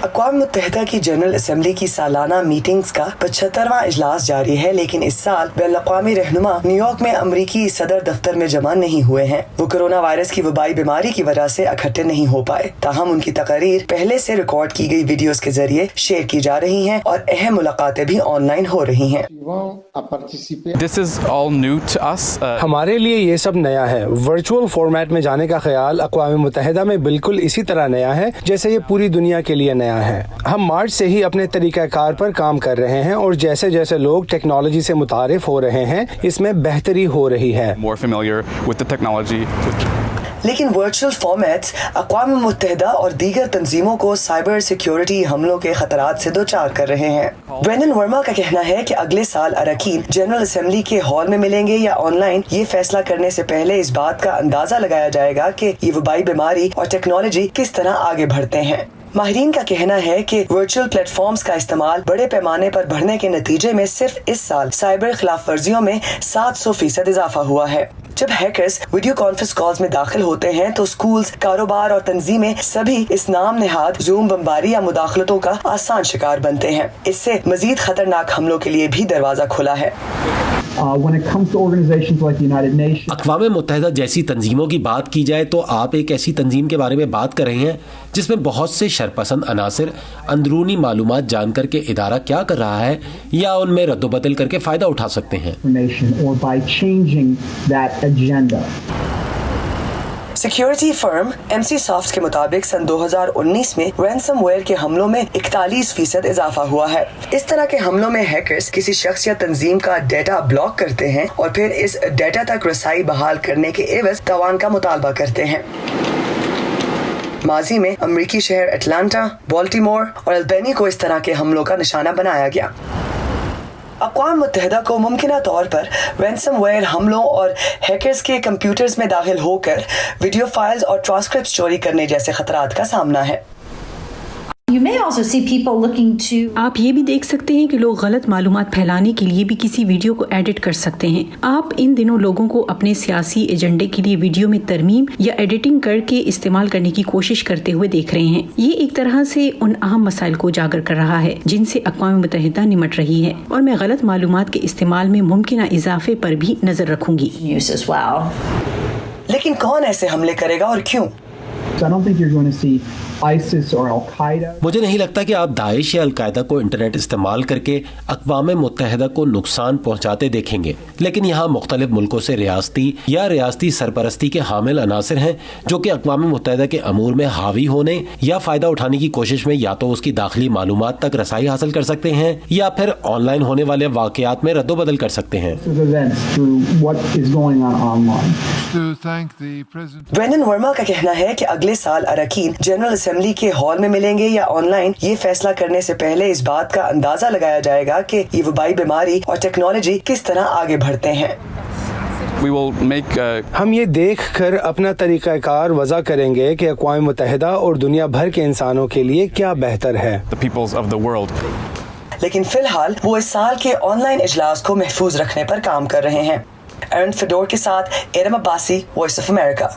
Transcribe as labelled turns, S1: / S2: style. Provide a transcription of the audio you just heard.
S1: اقوام متحدہ کی جنرل اسمبلی کی سالانہ میٹنگز کا 75واں اجلاس جاری ہے، لیکن اس سال بین الاقوامی رہنما نیو یارک میں امریکی صدر دفتر میں جمع نہیں ہوئے ہیں۔ وہ کورونا وائرس کی وبائی بیماری کی وجہ سے اکٹھے نہیں ہو پائے، تاہم ان کی تقاریر پہلے سے ریکارڈ کی گئی ویڈیوز کے ذریعے شیئر کی جا رہی ہیں اور اہم ملاقاتیں بھی آن لائن ہو رہی ہیں۔
S2: This is all new to us.
S3: ہمارے لیے یہ سب نیا ہے۔ ورچوئل فارمیٹ میں جانے کا خیال اقوام متحدہ میں بالکل اسی طرح نیا ہے جیسے یہ پوری دنیا کے لیے نیا ہے۔ ہم مارچ سے ہی اپنے طریقہ کار پر کام کر رہے ہیں اور جیسے جیسے لوگ ٹیکنالوجی سے متعارف ہو رہے ہیں اس میں بہتری ہو رہی ہے۔
S2: More familiar with the technology.
S1: لیکن ورچوئل فارمیٹس اقوام متحدہ اور دیگر تنظیموں کو سائبر سیکیورٹی حملوں کے خطرات سے دوچار کر رہے ہیں۔ برینڈن ورما کا کہنا ہے کہ اگلے سال اراکین جنرل اسمبلی کے ہال میں ملیں گے یا آن لائن، یہ فیصلہ کرنے سے پہلے اس بات کا اندازہ لگایا جائے گا کہ یہ وبائی بیماری اور ٹیکنالوجی کس طرح آگے بڑھتے ہیں۔ ماہرین کا کہنا ہے کہ ورچوئل پلیٹ فارمز کا استعمال بڑے پیمانے پر بڑھنے کے نتیجے میں صرف اس سال سائبر خلاف ورزیوں میں 700% اضافہ ہوا ہے۔ جب ہیکرز ویڈیو کانفرنس کالز میں داخل ہوتے ہیں تو اسکولز، کاروبار اور تنظیمیں سبھی اس نام نہاد زوم بمباری یا مداخلتوں کا آسان شکار بنتے ہیں۔ اس سے مزید خطرناک حملوں کے لیے بھی دروازہ کھلا ہے۔
S4: اقوام متحدہ جیسی تنظیموں کی بات کی جائے تو آپ ایک ایسی تنظیم کے بارے میں بات کر رہے ہیں جس میں بہت سے شرپسند عناصر اندرونی معلومات جان کر کے ادارہ کیا کر رہا ہے یا ان میں رد و بدل کر کے فائدہ اٹھا سکتے ہیں۔
S1: سیکیورٹی فرم MC Soft کے مطابق سن 2019 میں رینسم ویئر کے حملوں میں 41% اضافہ ہوا ہے۔ اس طرح کے حملوں میں ہیکرز کسی شخص یا تنظیم کا ڈیٹا بلاک کرتے ہیں اور پھر اس ڈیٹا تک رسائی بحال کرنے کے عوض تاوان کا مطالبہ کرتے ہیں۔ ماضی میں امریکی شہر اٹلانٹا، بالٹیمور اور البینی کو اس طرح کے حملوں کا نشانہ بنایا گیا۔ اقوام متحدہ کو ممکنہ طور پر رینسم ویئر حملوں اور ہیکرز کے کمپیوٹرز میں داخل ہو کر ویڈیو فائلز اور ٹرانسکرپٹس چوری کرنے جیسے خطرات کا سامنا ہے۔
S5: آپ یہ بھی دیکھ سکتے ہیں کہ لوگ غلط معلومات پھیلانے کے لیے بھی کسی ویڈیو کو ایڈٹ کر سکتے ہیں۔ آپ ان دنوں لوگوں کو اپنے سیاسی ایجنڈے کے لیے ویڈیو میں ترمیم یا ایڈیٹنگ کر کے استعمال کرنے کی کوشش کرتے ہوئے دیکھ رہے ہیں۔ یہ ایک طرح سے ان اہم مسائل کو اجاگر کر رہا ہے جن سے اقوام متحدہ نمٹ رہی ہے، اور میں غلط معلومات کے استعمال میں ممکنہ اضافے پر بھی نظر رکھوں گی۔
S1: لیکن کون ایسے حملے کرے گا اور کیوں؟
S4: مجھے نہیں لگتا کہ آپ داعش یا القاعدہ کو انٹرنیٹ استعمال کر کے اقوام متحدہ کو نقصان پہنچاتے دیکھیں گے، لیکن یہاں مختلف ملکوں سے ریاستی یا ریاستی سرپرستی کے حامل عناصر ہیں جو کہ اقوام متحدہ کے امور میں حاوی ہونے یا فائدہ اٹھانے کی کوشش میں یا تو اس کی داخلی معلومات تک رسائی حاصل کر سکتے ہیں یا پھر آن لائن ہونے والے واقعات میں رد و بدل کر سکتے ہیں۔
S1: برینڈن ورما کا کہنا ہے کہ اگلے سال اراکین جنرل اسمبلی کے ہال میں ملیں گے یا آن لائن، یہ فیصلہ کرنے سے پہلے اس بات کا اندازہ لگایا جائے گا کہ یہ وبائی بیماری اور ٹیکنالوجی کس طرح آگے بڑھتے ہیں۔
S3: ہم یہ دیکھ کر اپنا طریقہ کار وضع کریں گے کہ اقوام متحدہ اور دنیا بھر کے انسانوں کے لیے کیا بہتر ہے۔
S1: لیکن فی الحال وہ اس سال کے آن لائن اجلاس کو محفوظ رکھنے پر کام کر رہے ہیں۔ ایرن فیڈور کے ساتھ ایرم عباسی، وائس آف امریکہ۔